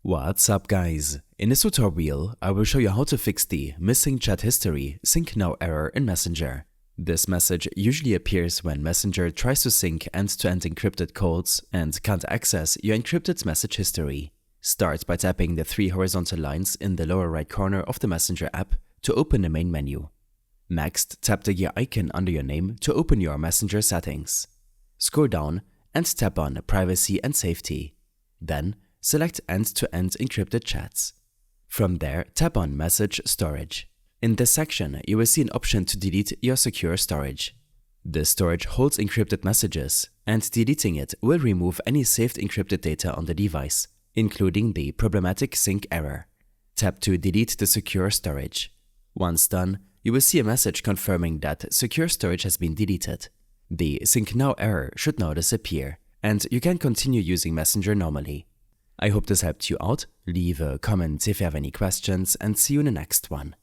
What's up guys? In this tutorial, I will show you how to fix the missing chat history sync now error in Messenger. This message usually appears when Messenger tries to sync end-to-end encrypted calls and can't access your encrypted message history. Start by tapping the three horizontal lines in the lower right corner of the Messenger app to open the main menu. Next, tap the gear icon under your name to open your Messenger settings. Scroll down and tap on Privacy and Safety. Then, select End-to-End Encrypted Chats. From there, tap on Message Storage. In this section, you will see an option to delete your secure storage. This storage holds encrypted messages, and deleting it will remove any saved encrypted data on the device, including the problematic sync error. Tap to delete the secure storage. Once done, you will see a message confirming that secure storage has been deleted. The sync now error should now disappear, and you can continue using Messenger normally. I hope this helped you out. Leave a comment if you have any questions, and see you in the next one.